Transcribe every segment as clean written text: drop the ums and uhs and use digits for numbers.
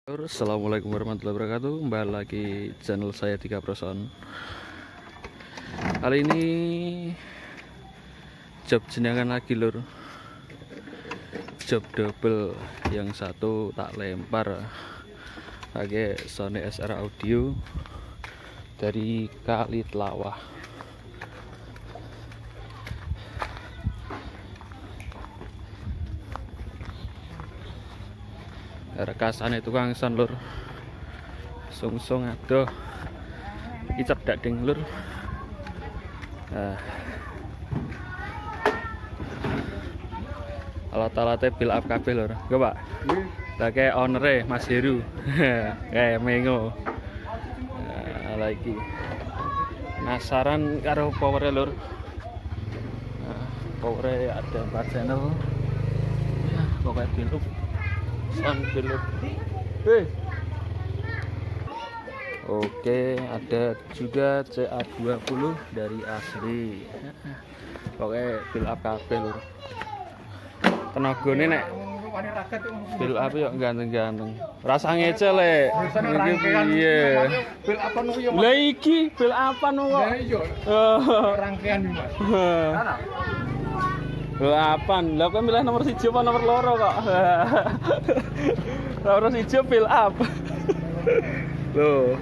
Assalamualaikum warahmatullahi wabarakatuh. Kembali lagi channel saya Dika Proson. Kali ini job jenengan lagi lur. Job double, yang satu tak lempar pakai Sony SR Audio dari Kali Tlawah. Rekasane tukang son lur, sungsung adoh icep dading lur. Alat-alatnya build up kabeh lur. Go Pak. Lah kayak owner Mas Heru. Kayak mengo. Lagi penasaran karo power lur. Power ada 4 channel. Pokoknya build up sambil Oke, ada juga CA20 dari asli. Oke, build up kabel lur. Tenagane nek build up yo ganteng-ganteng. Rasa ngece lek. Iki piye? Build apa nu yo? Lah iki build apa nu kok? Rangkaian iki, Mas. Apaan? Lah kok milih nomor 1 apa nomor 2 kok? Nomor 1 fill up. Loh.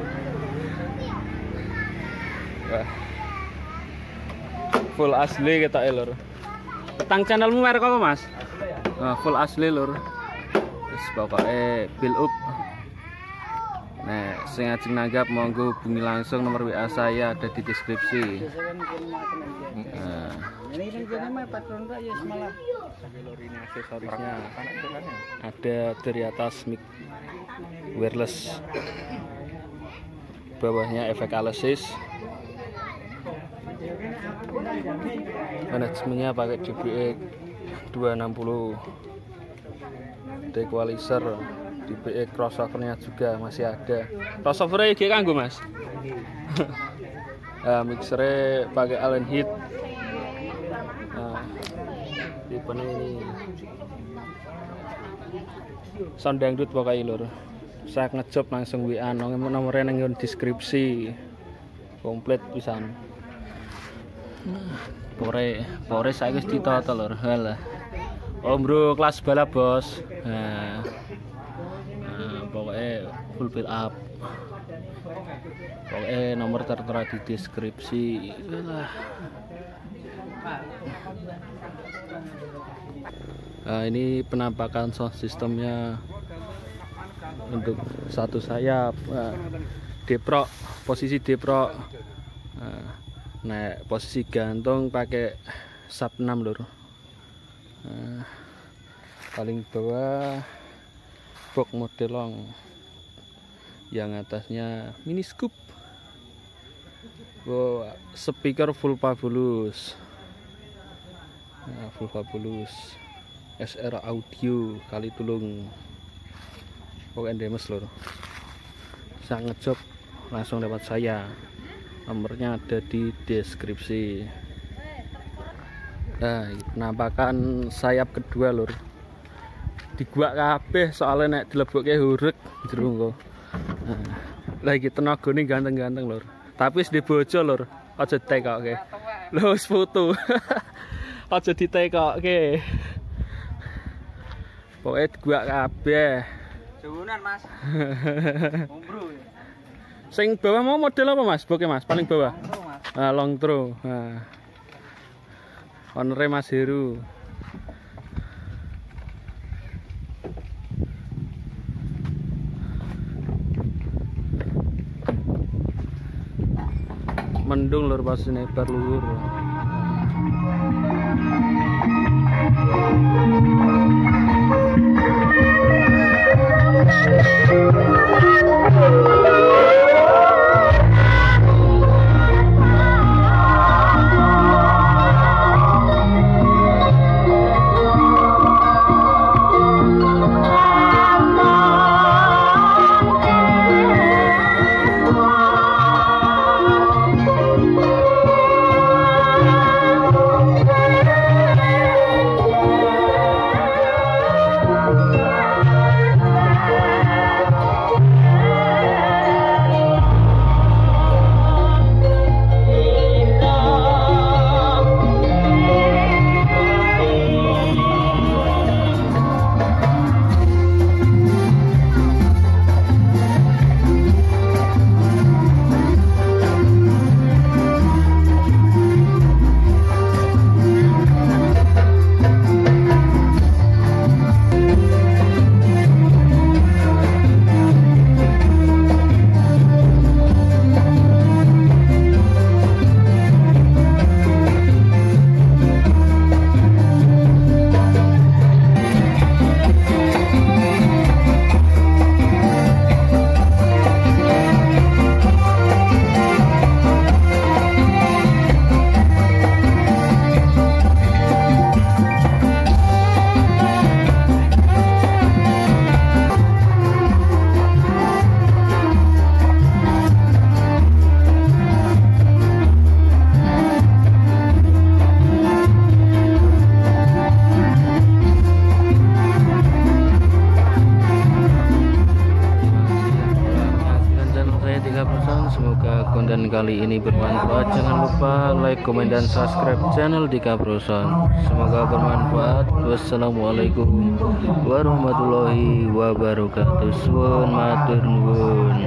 Wah. Full asli kita lur. Tang channelmu merek apa, Mas? Full asli lur. Wis pokoke fill up. Nah, sing ajeng nanggap monggo hubungi langsung, nomor WA saya ada di deskripsi. Ini kan mah patron ya semalah. Ini aksesorisnya ada dari atas mic wireless, bawahnya efek alisis, manajemennya pakai DBX 260, equalizer, DBX, crossovernya juga masih ada. Crossovernya iki kanggo Mas. Mixernya pakai Allen Heat. Tipe ini sound dangdut pokoknya lur. Saya ngejob langsung WA nomornya nang deskripsi komplit pisan. Pore saya wis ditata lur. Halah. Om bro kelas balap bos. Pokoknya full build up. Pokoknya nomor tertera di deskripsi. Halah. Nah, ini penampakan sound sistemnya untuk satu sayap, deprok, posisi deprok. Nah, posisi gantung pakai sub 6 lur. Paling bawah box model long, yang atasnya mini scoop. Speaker full fabulous. Full fabulous SR Audio Kali Tulung. Pokoknya demes lur. Bisa ngejob langsung lewat saya, nomornya ada di deskripsi. Nah, penampakan sayap kedua lur. Diguak kabeh soalnya nek dilebokke hurek jero engko. Lagi tenagane ganteng-ganteng lur. Tapi wis dibojo lur. Aja ditekokke. Lho wis foto. Aja ditekokke. Pokoknya gua kabeh. Jaunan Mas. Ombro. Sing bawah mau model apa Mas? Boke Mas, paling bawah. Long throw. Owner Mas Heru. Mendung lur pas nebar luhur. semoga konten kali ini bermanfaat. Jangan lupa like, komen, dan subscribe channel Dika Proson. Semoga bermanfaat. Wassalamualaikum warahmatullahi wabarakatuh. Suwun matur nuwun.